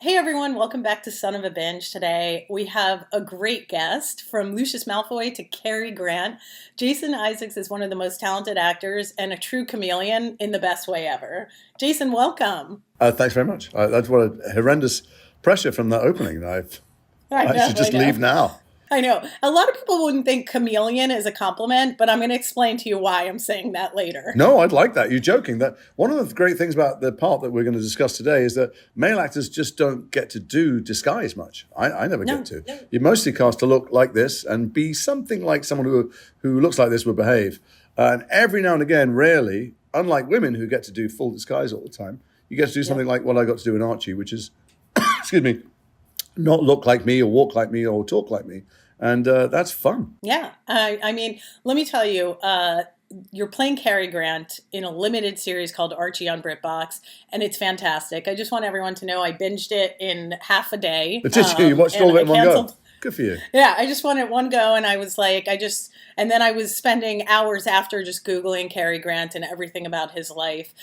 Hey everyone, welcome back to Son of a Binge. Today we have a great guest from Lucius Malfoy to Cary Grant. Jason Isaacs is one of the most talented actors and a true chameleon in the best way ever. Jason, welcome. Thanks very much. That's what a horrendous pressure from that opening. I should just leave now. I know. A lot of people wouldn't think chameleon is a compliment, but I'm going to explain to you why I'm saying that later. No, I'd like that. You're joking. That one of the great things about the part that we're going to discuss today is that male actors just don't get to do disguise much. I never get to. No. You're mostly cast to look like this and be something like someone who looks like this would behave. And every now and again, rarely, unlike women who get to do full disguise all the time, you get to do something like what I got to do in Archie, which is, excuse me, not look like me or walk like me or talk like me. And that's fun. Yeah. I mean, let me tell you, you're playing Cary Grant in a limited series called Archie on Britbox, and it's fantastic. I just want everyone to know I binged it in half a day. But did you? You watched all of it in one go? Good for you. Yeah, I just wanted one go, and I was like, and then I was spending hours after just Googling Cary Grant and everything about his life.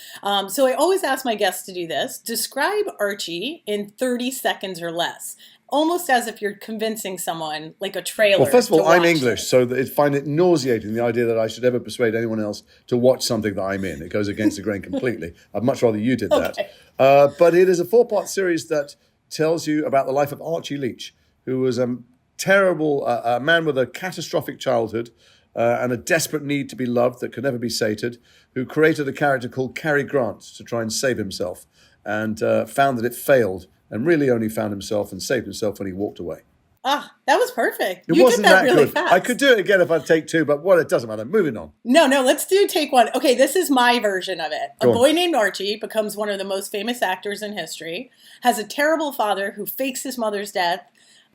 So I always ask my guests to do this. Describe Archie in 30 seconds or less. Almost as if you're convincing someone, like a trailer. Well, first of all, I'm English, it. so I find it nauseating, the idea that I should ever persuade anyone else to watch something that I'm in. It goes against the grain completely. I'd much rather you did that. Okay. But it is a 4-part series that tells you about the life of Archie Leach, who was a terrible a man with a catastrophic childhood and a desperate need to be loved that could never be sated, who created a character called Cary Grant to try and save himself and found that it failed. And really only found himself and saved himself when he walked away. Ah, that was perfect. You wasn't did that really good. fast. I could do it again if I'd take 2, but it doesn't matter. Moving on. No, let's do take 1. Okay, this is my version of it. Go A boy on. named Archie becomes one of the most famous actors in history, has a terrible father who fakes his mother's death,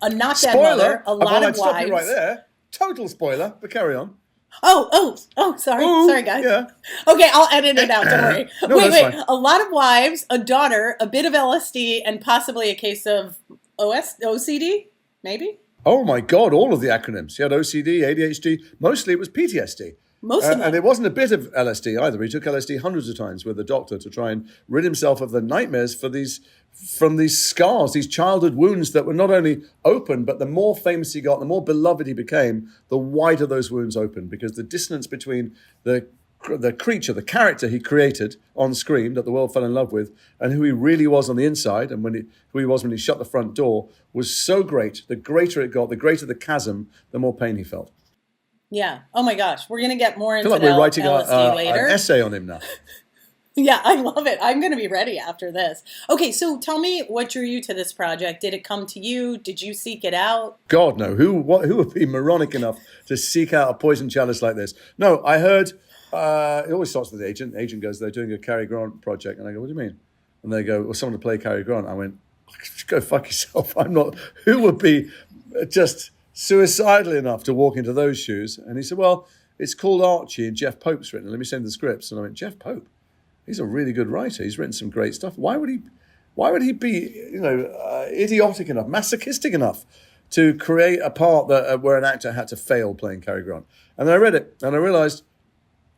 a not dead mother, a lot of I'd stop wives. you right there. Total spoiler, but carry on. Oh, sorry. Ooh, Sorry, guys. Yeah. Okay, I'll edit it out. Don't worry. No, wait. that's fine. A lot of wives, a daughter, a bit of LSD, and possibly a case of OCD, maybe? Oh my God, all of the acronyms. He had OCD, ADHD. Mostly it was PTSD. Most of them. And it wasn't a bit of LSD either. He took LSD hundreds of times with a doctor to try and rid himself of the nightmares from these scars, these childhood wounds that were not only open, but the more famous he got, the more beloved he became, the wider those wounds opened, because the dissonance between the creature, the character he created on screen that the world fell in love with, and who he really was on the inside, and who he was when he shut the front door, was so great. The greater it got, the greater the chasm, the more pain he felt. Yeah. Oh my gosh. We're going to get more I into feel like we're writing LSD later. an essay on him now. Yeah, I love it. I'm going to be ready after this. Okay, so tell me what drew you to this project. Did it come to you? Did you seek it out? God, no. Who would be moronic enough to seek out a poison chalice like this? No, I heard, it always starts with the agent. The agent goes, they're doing a Cary Grant project. And I go, what do you mean? And they go, well, someone to play Cary Grant. I went, go fuck yourself. I'm not. Who would be just suicidal enough to walk into those shoes? And he said, well, it's called Archie and Jeff Pope's written. Let me send the scripts. And I went, Jeff Pope? He's a really good writer. He's written some great stuff. Why would he be, idiotic enough, masochistic enough to create a part that where an actor had to fail playing Cary Grant? And then I read it and I realized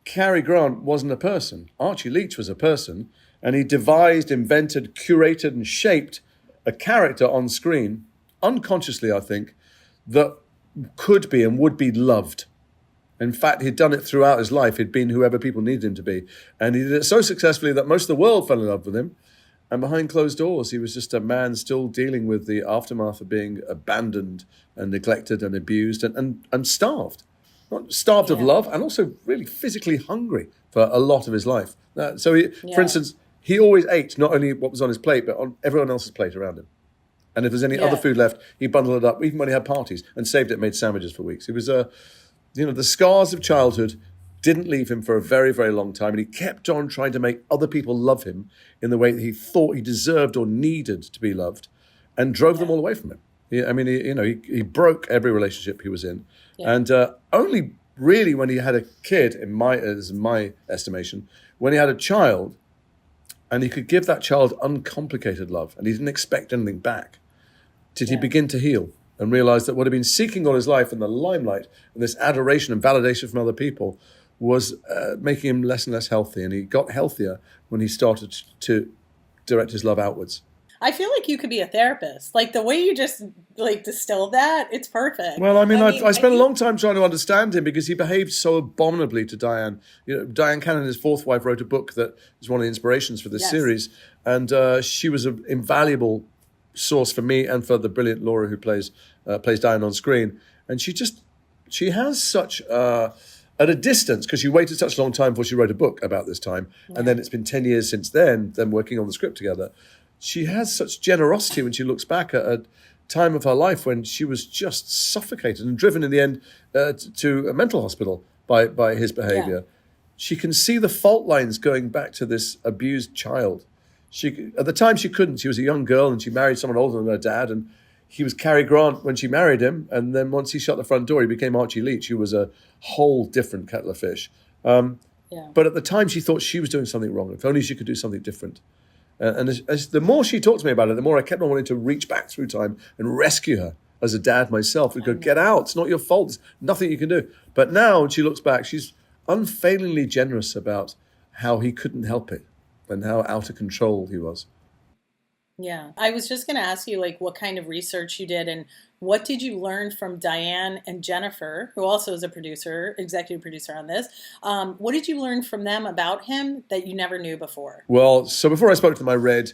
Cary Grant wasn't a person. Archie Leach was a person, and he devised, invented, curated, and shaped a character on screen, unconsciously, I think, that could be and would be loved. In fact, he'd done it throughout his life. He'd been whoever people needed him to be. And he did it so successfully that most of the world fell in love with him. And behind closed doors, he was just a man still dealing with the aftermath of being abandoned and neglected and abused and starved. Not starved of love, and also really physically hungry for a lot of his life. For instance, he always ate not only what was on his plate, but on everyone else's plate around him. And if there's any other food left, he bundled it up, even when he had parties, and saved it, made sandwiches for weeks. He was the scars of childhood didn't leave him for a very, very long time. And he kept on trying to make other people love him in the way that he thought he deserved or needed to be loved, and drove them all away from him. He broke every relationship he was in. Yeah. And only really when he had a kid, as my estimation, when he had a child, and he could give that child uncomplicated love, and he didn't expect anything back, did he begin to heal and realize that what he'd been seeking all his life in the limelight and this adoration and validation from other people was making him less and less healthy. And he got healthier when he started to direct his love outwards. I feel like you could be a therapist. Like the way you just like distilled that, it's perfect. Well, I mean, I mean, I I spent a think long time trying to understand him because he behaved so abominably to Diane. You know, Diane Cannon, his fourth wife, wrote a book that was one of the inspirations for this yes, series, and she was an invaluable source for me and for the brilliant Laura who plays Diane on screen. And she has such at a distance because she waited such a long time before she wrote a book about this time, and yeah, then it's been 10 years since then, them working on the script together. She has such generosity when she looks back at a time of her life when she was just suffocated and driven in the end to a mental hospital by his yeah, behavior. She can see the fault lines going back to this abused child. At the time she couldn't. She was a young girl and she married someone older than her dad, and he was Cary Grant when she married him. And then once he shut the front door, he became Archie Leach, who was a whole different kettle of fish. yeah. But at the time, she thought she was doing something wrong. If only she could do something different. And as the more she talked to me about it, the more I kept on wanting to reach back through time and rescue her as a dad myself. And go, get out. It's not your fault. There's nothing you can do. But now, when she looks back, she's unfailingly generous about how he couldn't help it and how out of control he was. Yeah. I was just going to ask you, like, what kind of research you did and what did you learn from Diane and Jennifer, who also is a producer, executive producer on this? What did you learn from them about him that you never knew before? Well, so before I spoke to them, I read,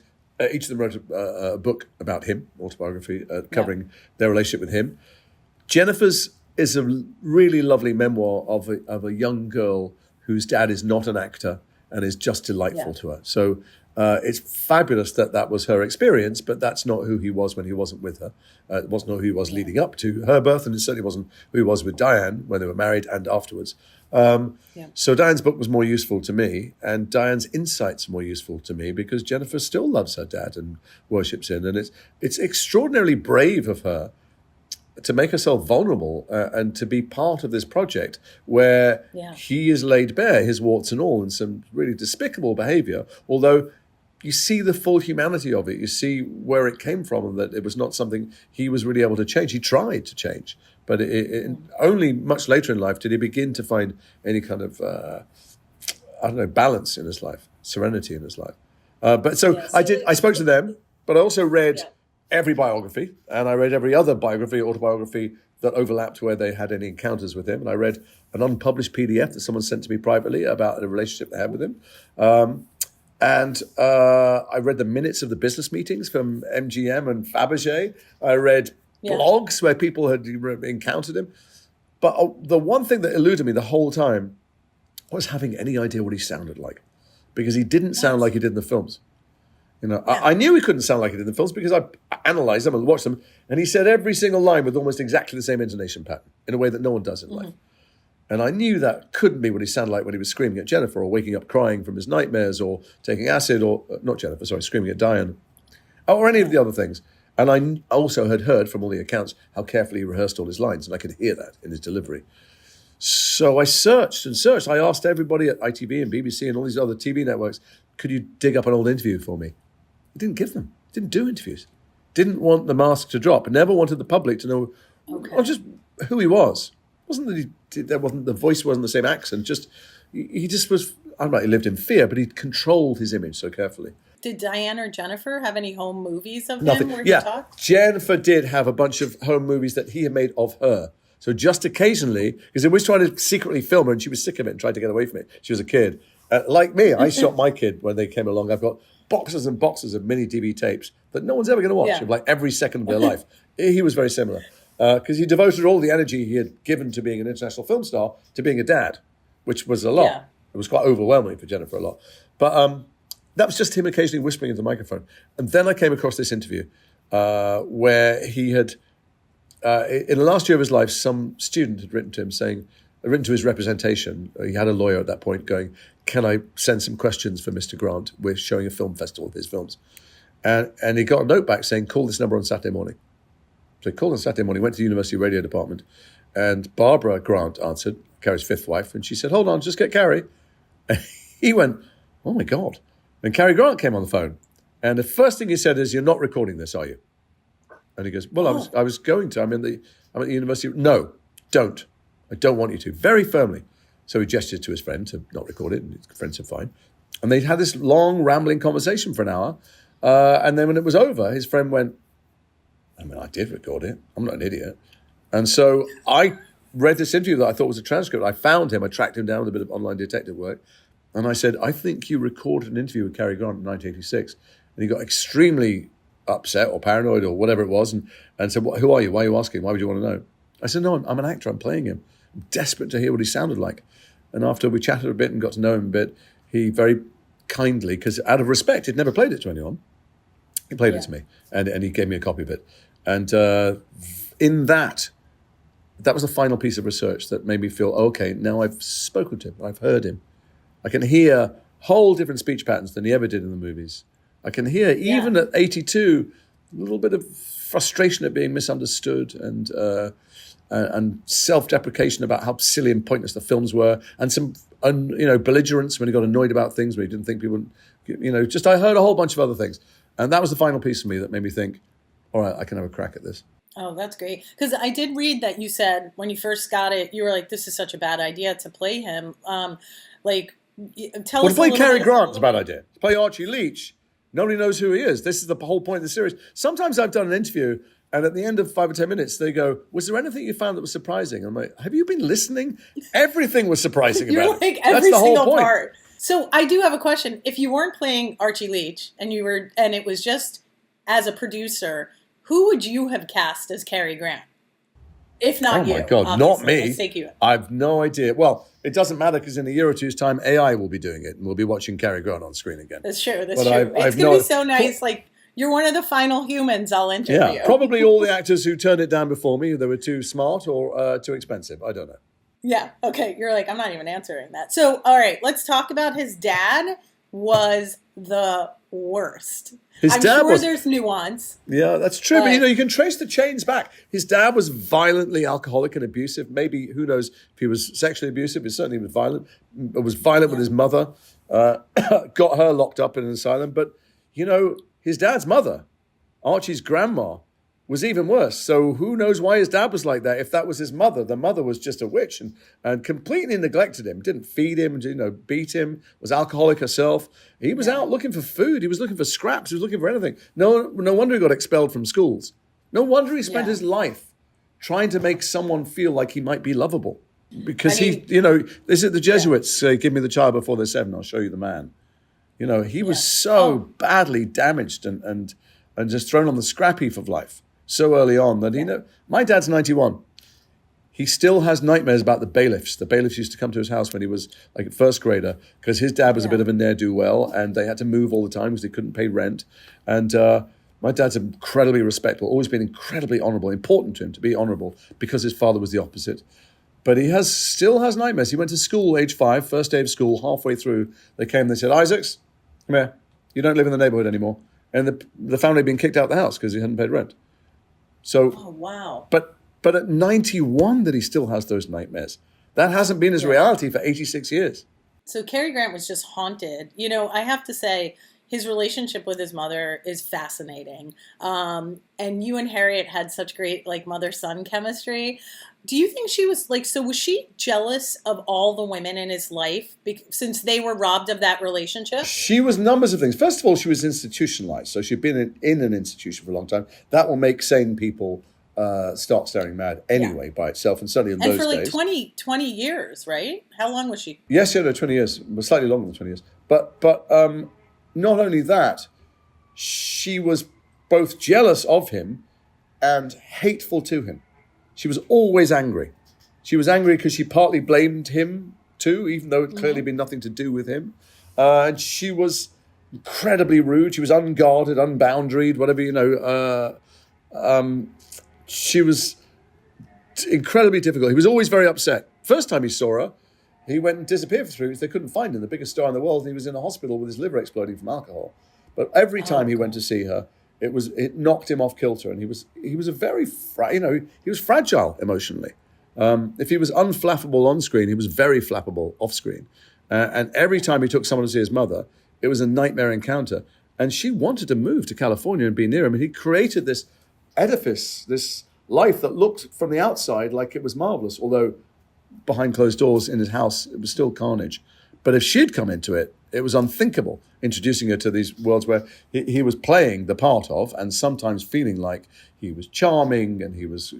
each of them wrote a book about him, autobiography, Yeah. covering their relationship with him. Jennifer's is a really lovely memoir of a young girl whose dad is not an actor and is just delightful Yeah. to her. So it's fabulous that was her experience, but that's not who he was when he wasn't with her. It wasn't who he was Yeah. leading up to her birth, and it certainly wasn't who he was with Diane when they were married and afterwards. Yeah. So Diane's book was more useful to me, and Diane's insights more useful to me because Jennifer still loves her dad and worships him, and it's extraordinarily brave of her to make herself vulnerable and to be part of this project where Yeah. he is laid bare, his warts and all, and some really despicable behaviour. Although you see the full humanity of it, you see where it came from, and that it was not something he was really able to change. He tried to change, but only much later in life did he begin to find any kind of balance in his life, serenity in his life. But so Yeah. So, I spoke to them, but I also read yeah. every biography, and I read every other biography, autobiography that overlapped where they had any encounters with him. And I read an unpublished PDF that someone sent to me privately about the relationship they had with him. And I read the minutes of the business meetings from MGM and Fabergé. I read Yeah. blogs where people had encountered him. But the one thing that eluded me the whole time was having any idea what he sounded like, because he didn't sound like he did in the films. You know, Yeah. I knew he couldn't sound like he did in the films because I analysed them and watched them, and he said every single line with almost exactly the same intonation pattern in a way that no one does in life. And I knew that couldn't be what he sounded like when he was screaming at Jennifer or waking up crying from his nightmares or taking acid or, not Jennifer, sorry, screaming at Diane or any of the other things. And I also had heard from all the accounts how carefully he rehearsed all his lines, and I could hear that in his delivery. So I searched and searched. I asked everybody at ITV and BBC and all these other TV networks, could you dig up an old interview for me? He didn't give them. Didn't do interviews. Didn't want the mask to drop. Never wanted the public to know just who he was. Wasn't that the voice wasn't the same accent. Just he just was. I don't know. He lived in fear, but he controlled his image so carefully. Did Diane or Jennifer have any home movies of Nothing. him where he Yeah, talked? Jennifer did have a bunch of home movies that he had made of her. So just occasionally, because he was trying to secretly film her, and she was sick of it and tried to get away from it. She was a kid. Like me, I shot my kid when they came along. I've got boxes and boxes of mini DV tapes that no one's ever going to watch, Yeah. of like every second of their life. He was very similar because he devoted all the energy he had given to being an international film star to being a dad, which was a lot. Yeah. It was quite overwhelming for Jennifer a lot. But that was just him occasionally whispering into the microphone. And then I came across this interview where he had, in the last year of his life, some student had written to him saying, written to his representation. He had a lawyer at that point going, can I send some questions for Mr. Grant? We're showing a film festival of his films. And he got a note back saying, call this number on Saturday morning. So he called on Saturday morning, went to the University Radio Department, and Barbara Grant answered, Cary's fifth wife, and she said, hold on, just get Cary. And he went, oh my God. And Cary Grant came on the phone. And the first thing he said is, you're not recording this, are you? And he goes, well, I was going to. I'm at the university. No, don't. I don't want you to. Very firmly. So he gestured to his friend to not record it, and his friend said fine. And they had this long, rambling conversation for an hour And then when it was over, his friend went, I mean, I did record it. I'm not an idiot. And so I read this interview that I thought was a transcript. I found him, I tracked him down with a bit of online detective work. And I said, I think you recorded an interview with Cary Grant in 1986. And he got extremely upset or paranoid or whatever it was and said, who are you? Why are you asking? Why would you want to know? I said, no, I'm an actor. I'm playing him. I'm desperate to hear what he sounded like. And after we chatted a bit and got to know him a bit, he very kindly, because out of respect, he'd never played it to anyone. He played it to me, and he gave me a copy of it. And in that was the final piece of research that made me feel, okay, now I've spoken to him, I've heard him. I can hear whole different speech patterns than he ever did in the movies. I can hear, even at 82, a little bit of frustration at being misunderstood and self-deprecation about how silly and pointless the films were, and some belligerence when he got annoyed about things where he didn't think people would, just I heard a whole bunch of other things. And that was the final piece for me that made me think, all right, I can have a crack at this. Oh, that's great. Because I did read that you said when you first got it, you were like, this is such a bad idea to play him. Tell Well, us to play a little Cary bit. Grant is a bad idea. To play Archie Leach, nobody knows who he is. This is the whole point of the series. Sometimes I've done an interview, and at the end of 5 or 10 minutes, they go, was there anything you found that was surprising? I'm like, have you been listening? Everything was surprising You're about like it. every That's the whole single point. part. So I do have a question. If you weren't playing Archie Leach and it was just as a producer, who would you have cast as Cary Grant? If not you. Oh my God, obviously. not me. Let's take you. I've no idea. Well, it doesn't matter because in a year or two's time, AI will be doing it and we'll be watching Cary Grant on screen again. That's true. That's But true. I've It's going to be so nice. Like, you're one of the final humans I'll interview. Yeah, probably all the actors who turned it down before me, they were too smart or too expensive. I don't know. Yeah. Okay. You're like, I'm not even answering that. So, all right, let's talk about his dad was the worst. His dad sure was. There's nuance. Yeah, that's true. But you can trace the chains back. His dad was violently alcoholic and abusive. Maybe, who knows if he was sexually abusive. He certainly was violent. It was violent with his mother. Got her locked up in an asylum. But, his dad's mother, Archie's grandma, was even worse. So who knows why his dad was like that? If that was his mother, the mother was just a witch and completely neglected him, didn't feed him, beat him, was alcoholic herself. He was out looking for food. He was looking for scraps. He was looking for anything. No wonder he got expelled from schools. No wonder he spent his life trying to make someone feel like he might be lovable. Because this is the Jesuits say, give me the child before they're 7, I'll show you the man. He was so badly damaged and just thrown on the scrap heap of life so early on that, my dad's 91. He still has nightmares about the bailiffs. The bailiffs used to come to his house when he was like a first grader because his dad was a bit of a ne'er-do-well and they had to move all the time because they couldn't pay rent. And my dad's incredibly respectful, always been incredibly honorable, important to him to be honorable because his father was the opposite. But he still has nightmares. He went to school age 5, first day of school, halfway through. They said, Isaacs, come here. You don't live in the neighborhood anymore. And the family had been kicked out of the house because he hadn't paid rent. So, Oh, wow. But at 91 that he still has those nightmares. That hasn't been his reality for 86 years. So Cary Grant was just haunted. I have to say, his relationship with his mother is fascinating. And you and Harriet had such great mother-son chemistry. Do you think she was was she jealous of all the women in his life since they were robbed of that relationship? She was numbers of things. First of all, she was institutionalized. So she'd been in an institution for a long time. That will make sane people start staring mad anyway by itself. And certainly in those days. And for 20 years, right? How long was she? Yes, 20 years. Slightly longer than 20 years. But not only that, she was both jealous of him and hateful to him. She was always angry. She was angry because she partly blamed him too, even though it clearly been nothing to do with him. And she was incredibly rude. She was unguarded, unboundaried, whatever, she was incredibly difficult. He was always very upset. First time he saw her, he went and disappeared for 3 weeks. They couldn't find him, the biggest star in the world, and he was in a hospital with his liver exploding from alcohol. But every time he went to see her, it knocked him off kilter, and he was a very he was fragile emotionally. If he was unflappable on screen, he was very flappable off screen. And every time he took someone to see his mother, it was a nightmare encounter. And she wanted to move to California and be near him. And he created this edifice, this life that looked from the outside like it was marvelous, although behind closed doors in his house, it was still carnage. But if she'd come into it, it was unthinkable introducing her to these worlds where he was playing the part of and sometimes feeling like he was charming and he was,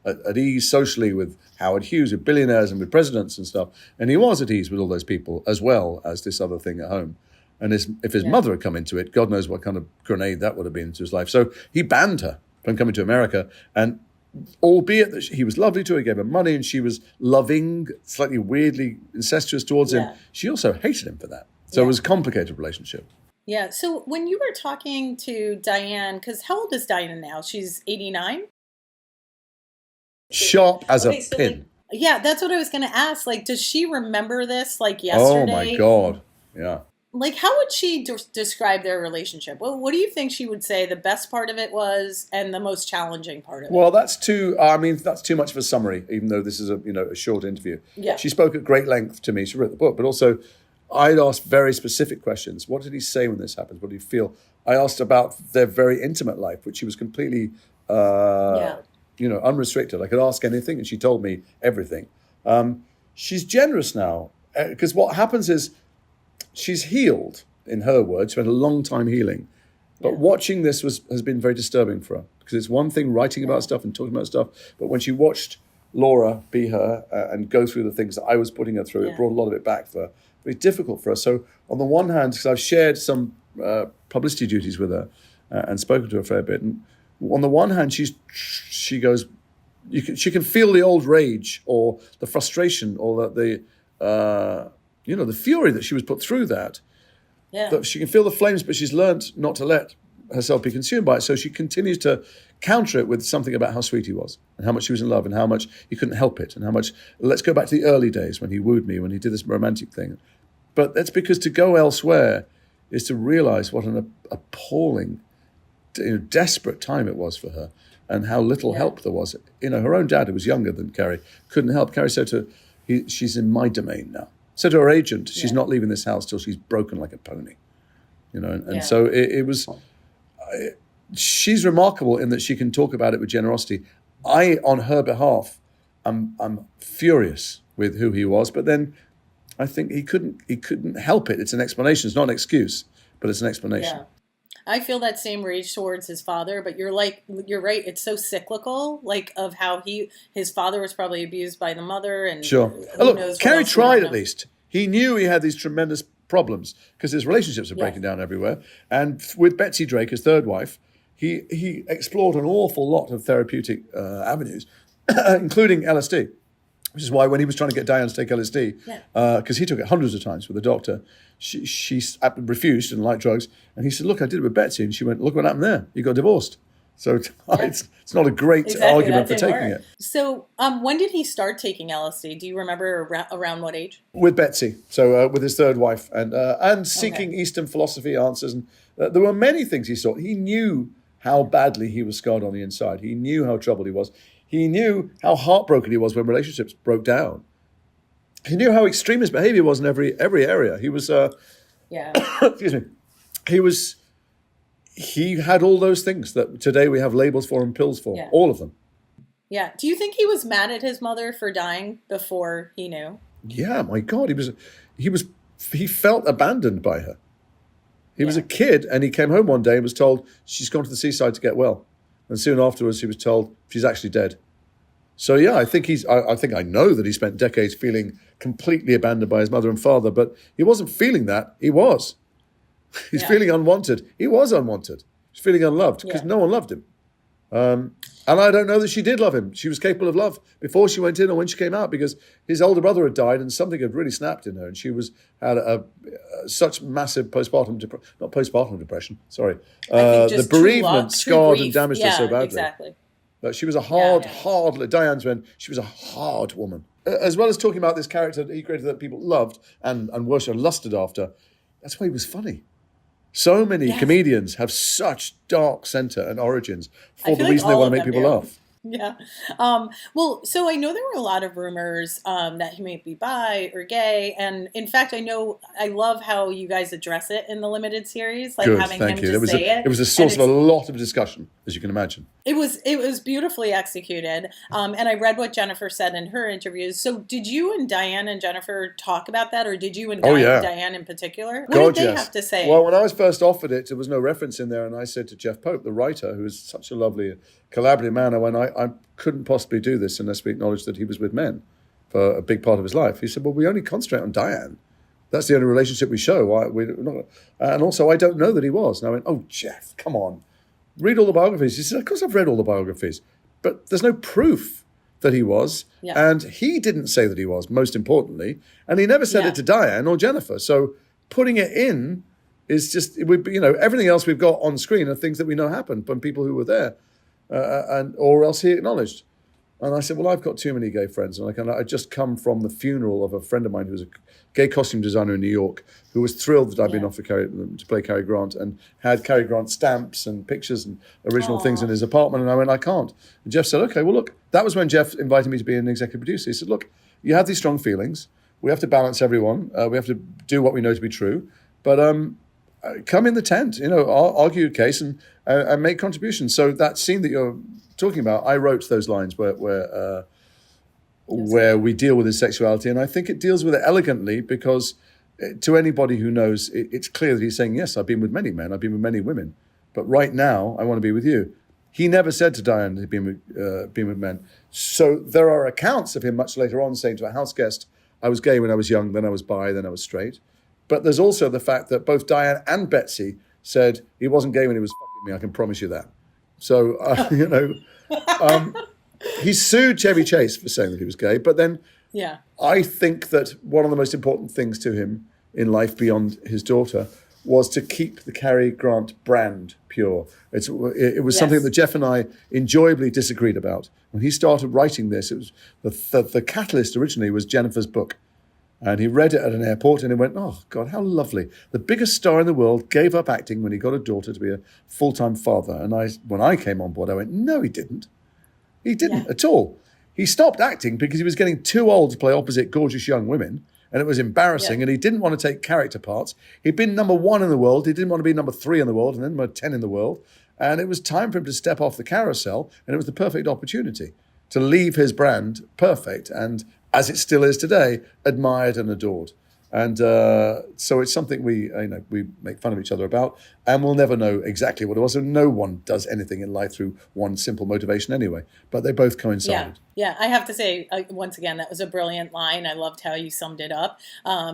at ease socially with Howard Hughes, with billionaires and with presidents and stuff. And he was at ease with all those people as well as this other thing at home. And if his mother had come into it, God knows what kind of grenade that would have been into his life. So he banned her from coming to America. And albeit that he was lovely to her, he gave her money and she was loving, slightly weirdly incestuous towards him, she also hated him for that. So it was a complicated relationship. Yeah. So when you were talking to Diane, because how old is Diane now? She's 89? Sharp as a pin. Yeah, that's what I was going to ask. Like, does she remember this like Oh yesterday? my God. Yeah. Like, how would she describe their relationship? Well, what do you think she would say the best part of it was and the most challenging part of it? Well, that's too much of a summary, even though this is a short interview. Yeah. She spoke at great length to me. She wrote the book, but also I'd asked very specific questions. What did he say when this happens? What did he feel? I asked about their very intimate life, which she was completely, unrestricted. I could ask anything, and she told me everything. She's generous now, because what happens is she's healed, in her words, spent a long time healing. But watching this has been very disturbing for her, because it's one thing writing about stuff and talking about stuff, but when she watched Laura be her and go through the things that I was putting her through, it brought a lot of it back for her. Very difficult for her. So on the one hand, because I've shared some publicity duties with her and spoken to her a fair bit, and on the one hand, she goes, she can feel the old rage or the frustration or the fury that she was put through that. Yeah. That she can feel the flames, but she's learned not to let herself be consumed by it. So she continues to counter it with something about how sweet he was and how much she was in love and how much he couldn't help it and how much, let's go back to the early days when he wooed me, when he did this romantic thing. But that's because to go elsewhere is to realize what an appalling, desperate time it was for her and how little help there was. Her own dad, who was younger than Cary, couldn't help. Cary said to her, she's in my domain now. Said to her agent, she's not leaving this house till she's broken like a pony. So it was... she's remarkable in that she can talk about it with generosity. I, on her behalf, I'm furious with who he was, but then I think he couldn't help it. It's an explanation. It's not an excuse, but it's an explanation. Yeah. I feel that same rage towards his father, but you're right. It's so cyclical, like of how his father was probably abused by the mother, and sure. Look, Cary tried at least. He knew he had these tremendous problems because his relationships were breaking down everywhere. And with Betsy Drake, his third wife, he explored an awful lot of therapeutic avenues, including LSD. Which is why when he was trying to get Diane to take LSD, because he took it hundreds of times with the doctor, she refused, didn't like drugs. And he said, look, I did it with Betsy. And she went, look what happened there. You got divorced. So it's not a great argument for taking it. So when did he start taking LSD? Do you remember around what age? With Betsy. So with his third wife and seeking Eastern philosophy answers. And there were many things he saw. He knew how badly he was scarred on the inside. He knew how troubled he was. He knew how heartbroken he was when relationships broke down. He knew how extreme his behavior was in every area. He was, excuse me, he had all those things that today we have labels for and pills for, all of them. Yeah. Do you think he was mad at his mother for dying before he knew? Yeah, my God, he felt abandoned by her. He was a kid and he came home one day and was told she's gone to the seaside to get well. And soon afterwards, he was told she's actually dead. So, I think I know that he spent decades feeling completely abandoned by his mother and father, but he wasn't feeling that. He was. He's feeling unwanted. He was unwanted. He's feeling unloved because no one loved him. And I don't know that she did love him. She was capable of love before she went in or when she came out because his older brother had died and something had really snapped in her. And she had such massive postpartum depression. Sorry. The bereavement scarred and damaged her so badly. Exactly. But she was a hard, Diane's when she was a hard woman. As well as talking about this character that he created that people loved and worshipped and lusted after, that's why he was funny. So many comedians have such dark center and origins for the reason they want to make people laugh. Yeah. Well, so I know there were a lot of rumors that he may be bi or gay, and in fact, I know I love how you guys address it in the limited series, like Good, having thank him you. just say It it, was a and source of a it's lot of discussion, as you can imagine. it was beautifully executed. And I read what Jennifer said in her interviews. So, did you and Diane and Jennifer talk about that, or did you and Oh yeah, Diane in particular? What did God, they yes. have to Well, say? when I was first offered it, there was no reference in there, and I said to Jeff Pope, the writer, who is such a lovely, collaborative man, I couldn't possibly do this unless we acknowledged that he was with men for a big part of his life. He said, well, we only concentrate on Diane. That's the only relationship we show. We're not, and also, I don't know that he was. And I went, oh, Jeff, come on. Read all the biographies. He said, of course I've read all the biographies, but there's no proof that he was. Yeah. And he didn't say that he was, most importantly. And he never said Yeah. it to Diane or Jennifer. So putting it in is just, it would be, everything else we've got on screen are things that we know happened from people who were there, or else he acknowledged. And I said, well, I've got too many gay friends. And I just come from the funeral of a friend of mine who was a gay costume designer in New York, who was thrilled that I'd been Yeah. offered to play Cary Grant, and had Cary Grant stamps and pictures and original things in Aw. his apartment. And I went, I can't. And Jeff said, okay, well, look, that was when Jeff invited me to be an executive producer. He said, look, you have these strong feelings. We have to balance everyone. We have to do what we know to be true. But come in the tent, argue your case and make contributions. So that scene that you're talking about, I wrote those lines where we deal with his sexuality, and I think it deals with it elegantly because to anybody who knows, it's clear that he's saying, yes, I've been with many men, I've been with many women, but right now I want to be with you. He never said to Diane that he'd been with men. So there are accounts of him much later on saying to a house guest, I was gay when I was young, then I was bi, then I was straight. But there's also the fact that both Diane and Betsy said he wasn't gay when he was fucking me, I can promise you that. So, he sued Chevy Chase for saying that he was gay. But then Yeah. I think that one of the most important things to him in life beyond his daughter was to keep the Cary Grant brand pure. It was something Yes. that Jeff and I enjoyably disagreed about. When he started writing this, it was the catalyst originally was Jennifer's book. And he read it at an airport and he went, oh, God, how lovely. The biggest star in the world gave up acting when he got a daughter to be a full-time father. And when I came on board, I went, no, he didn't. He didn't Yeah. at all. He stopped acting because he was getting too old to play opposite gorgeous young women. And it was embarrassing. Yeah. And he didn't want to take character parts. He'd been number 1 in the world. He didn't want to be number 3 in the world and then number 10 in the world. And it was time for him to step off the carousel. And it was the perfect opportunity to leave his brand perfect and, as it still is today, admired and adored. And so it's something we make fun of each other about, and we'll never know exactly what it was. And no one does anything in life through one simple motivation anyway. But they both Yeah, coincided. yeah. I have to say, once again, that was a brilliant line. I loved how you summed it up,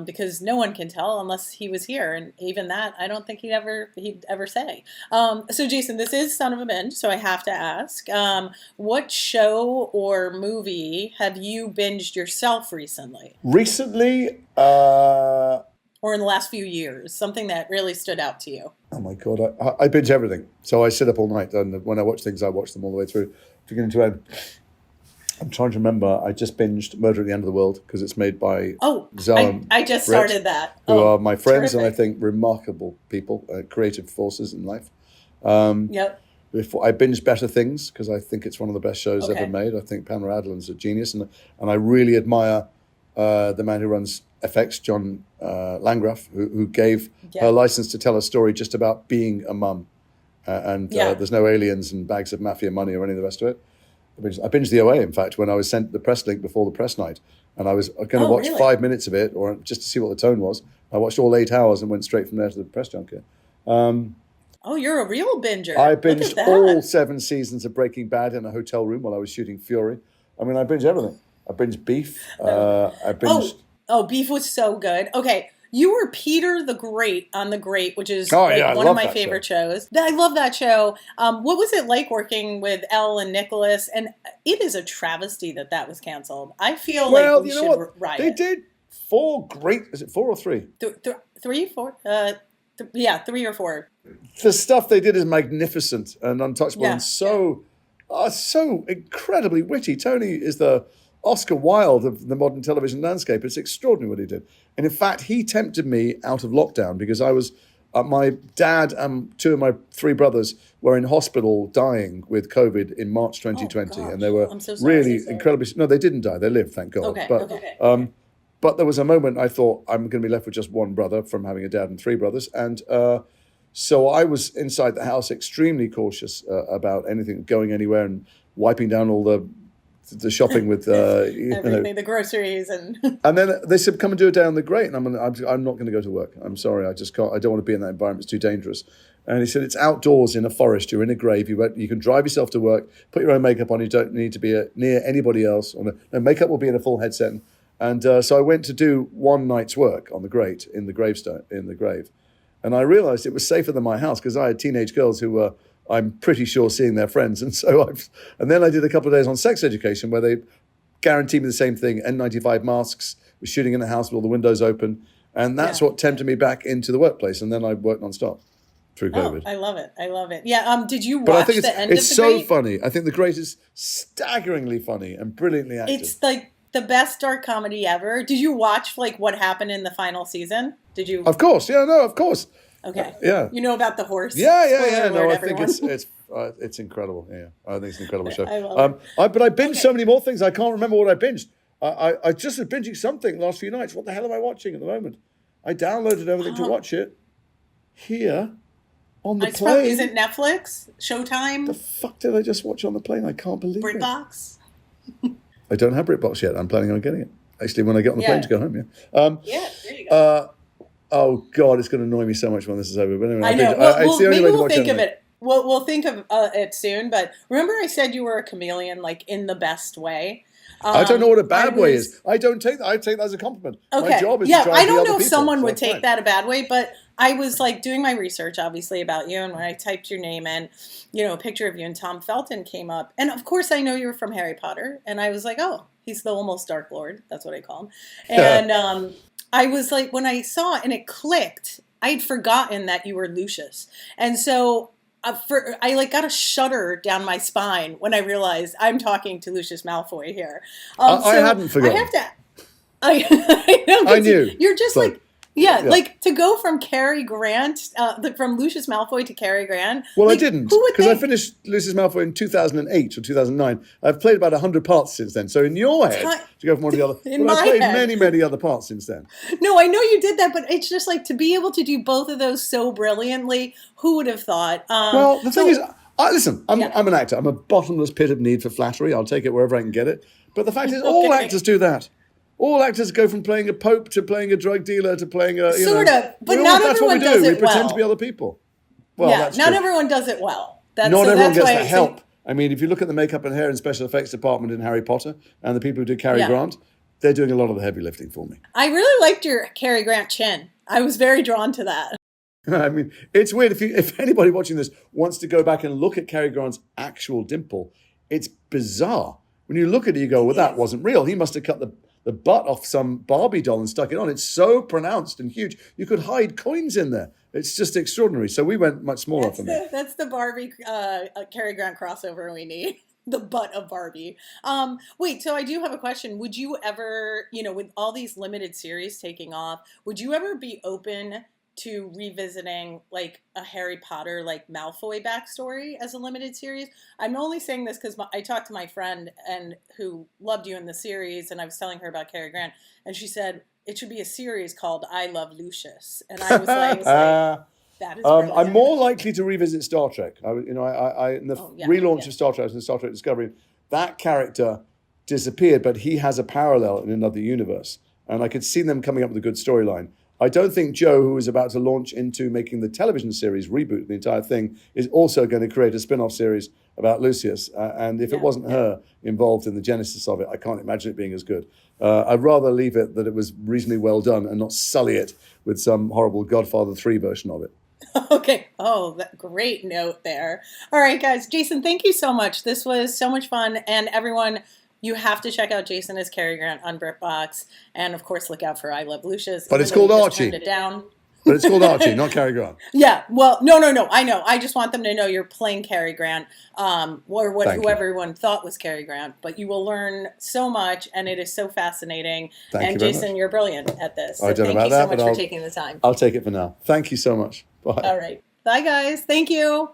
because no one can tell unless he was here, and even that, I don't think he'd ever say. So, Jason, this is Son of a Binge, so I have to ask, what show or movie have you binged yourself recently, Recently, or in the last few years? Something that really stood out to you. oh my God, I binge everything. So I sit up all night, and when I watch things, I watch them all the way through, beginning to end. I'm trying to remember. I just binged Murder at the End of the World because it's made by Oh, Zal I just Brit, started that. who Oh, are my friends and I terrific. think remarkable people, creative forces in life. Yep. Before I binged Better Things because I think it's one of the best shows Okay. ever made. I think Pamela Adlon's a genius, and I really admire the man who runs FX, John Landgraf, who gave Yeah. her license to tell a story just about being a mum, and Yeah. there's no aliens and bags of mafia money or any of the rest of it. I binged the OA, in fact, when I was sent the press link before the press night, and I was going to Oh, watch really? 5 minutes of it, or just to see what the tone was. I watched all 8 hours and went straight from there to the press junket. Oh, you're a real binger. I Look at binged that. all 7 seasons of Breaking Bad in a hotel room while I was shooting Fury. I mean, I binged everything. I binged Beef. I binged. Oh, Beef was so good. Okay, you were Peter the Great on The Great, which is Oh, like yeah, I one of love my that favorite shows. I love that show. What was it like working with Elle and Nicholas? And it is a travesty that was canceled. I feel Well, like we you know should what? riot. They did 4 great. Is it 4 or 3? 3, 4? Yeah, 3 or 4. The stuff they did is magnificent and untouchable Yeah. and so incredibly witty. Tony is the Oscar Wilde of the modern television landscape. It's extraordinary what he did. And in fact, he tempted me out of lockdown because I was my dad and two of my three brothers were in hospital dying with COVID in March 2020, gosh. and they were I'm so sorry. really incredibly. No, they didn't die; they lived, thank God. Okay. But there was a moment I thought I'm going to be left with just one brother from having a dad and three brothers, and so I was inside the house extremely cautious about anything going anywhere and wiping down all the shopping with Everything, the groceries and and then they said, come and do a day on the grate. And I'm not going to go to work. I'm sorry. I just can't. I don't want to be in that environment. It's too dangerous. And he said, it's outdoors in a forest. You're in a grave. You can drive yourself to work, put your own makeup on. You don't need to be near anybody else. Or no, makeup will be in a full headset. And so I went to do one night's work on the grate in the grave. And I realized it was safer than my house because I had teenage girls who were, I'm pretty sure, seeing their friends. And so and then I did a couple of days on sex education where they guaranteed me the same thing, N95 masks, was shooting in the house with all the windows open. And that's what tempted me back into the workplace. And then I worked nonstop through COVID. I love it. Yeah. Did you watch but I think the end of The it's so Great? funny. I think The Great is staggeringly funny and brilliantly acted. It's like the best dark comedy ever. Did you watch like what happened in the final season? Did you? Of course. Yeah, no, of course. Okay. Yeah. You know about the horse? Yeah. Spoiler No, alert, I everyone. think it's incredible. Yeah, I think it's an incredible show. I love it. But I binged so many more things. I can't remember what I binged. I just was binging something last few nights. What the hell am I watching at the moment? I downloaded everything to watch it here on the plane. Is it Netflix? Showtime? The fuck did I just watch on the plane? I can't believe it. Britbox? I don't have Britbox yet. I'm planning on getting it. Actually, when I get on the plane to go home, Yeah, there you go. Oh God, it's going to annoy me so much when this is over. But anyway, I know. it's the only Maybe way to we'll watch think of anything. it. We'll think of it soon. But remember, I said you were a chameleon, like in the best way. I don't know what a bad way is. I don't take that. I take that as a compliment. Okay. My job is to try and I be don't other know if people, someone so would that's take fine. that a bad way, but I was like doing my research, obviously, about you, and when I typed your name in, a picture of you and Tom Felton came up, and of course I know you were from Harry Potter, and I was like, oh, he's the almost Dark Lord. That's what I call him. And I was like, when I saw it and it clicked, I'd forgotten that you were Lucius, and so. I like got a shudder down my spine when I realized I'm talking to Lucius Malfoy here. I hadn't forgotten. I have to. I know. I knew. You're just So, like. Yeah, like to go from Cary Grant, from Lucius Malfoy to Cary Grant. Well, like, I didn't, who would because I think? finished Lucius Malfoy in 2008 or 2009. I've played about 100 parts since then. So in your head, to go from one to the other, In well, I've my played head. many, many other parts since then. No, I know you did that, but it's just like to be able to do both of those so brilliantly. Who would have thought? Well, the thing is, listen, I'm Yeah. an actor. I'm a bottomless pit of need for flattery. I'll take it wherever I can get it. But the fact is, all actors do that. All actors go from playing a pope to playing a drug dealer to playing a... Sort of, but we all- not that's what everyone we does do. it We pretend well. to be other people. Well, Yeah, that's not true. everyone does it well. Not everyone gets the help. I mean, if you look at the makeup and hair and special effects department in Harry Potter and the people who did Cary Grant, they're doing a lot of the heavy lifting for me. I really liked your Cary Grant chin. I was very drawn to that. I mean, it's weird. If anybody watching this wants to go back and look at Cary Grant's actual dimple, it's bizarre. When you look at it, you go, well, that wasn't real. He must have cut the butt off some Barbie doll and stuck it on. It's so pronounced and huge. You could hide coins in there. It's just extraordinary. So we went much smaller for me. That's the Barbie Cary Grant crossover we need. The butt of Barbie. Wait, so I do have a question. Would you ever, with all these limited series taking off, would you ever be open to revisiting like a Harry Potter like Malfoy backstory as a limited series? I'm only saying this because I talked to my friend and who loved you in the series, and I was telling her about Cary Grant, and she said it should be a series called I Love Lucius, and I was like that is brilliant. I'm more likely to revisit Star Trek. In the relaunch of Star Trek and Star Trek Discovery, that character disappeared, but he has a parallel in another universe, and I could see them coming up with a good storyline. I don't think Joe, who is about to launch into making the television series, reboot the entire thing, is also going to create a spin-off series about Lucius. And if it wasn't her involved in the genesis of it, I can't imagine it being as good. I'd rather leave it that it was reasonably well done and not sully it with some horrible Godfather 3 version of it. Okay. Oh, great note there. All right, guys. Jason, thank you so much. This was so much fun. And everyone, you have to check out Jason as Cary Grant on Britbox. And, of course, look out for I Love Lucius. But it's called Archie. Turned it down. But it's called Archie, not Cary Grant. Yeah. Well, no. I know. I just want them to know you're playing Cary Grant, or who everyone thought was Cary Grant. But you will learn so much, and it is so fascinating. Thank you and very Jason, much. you're brilliant at this. So I don't know thank about you so that, much but for taking the time. I'll take it for now. Thank you so much. Bye. Bye. All right. Bye, guys. Thank you.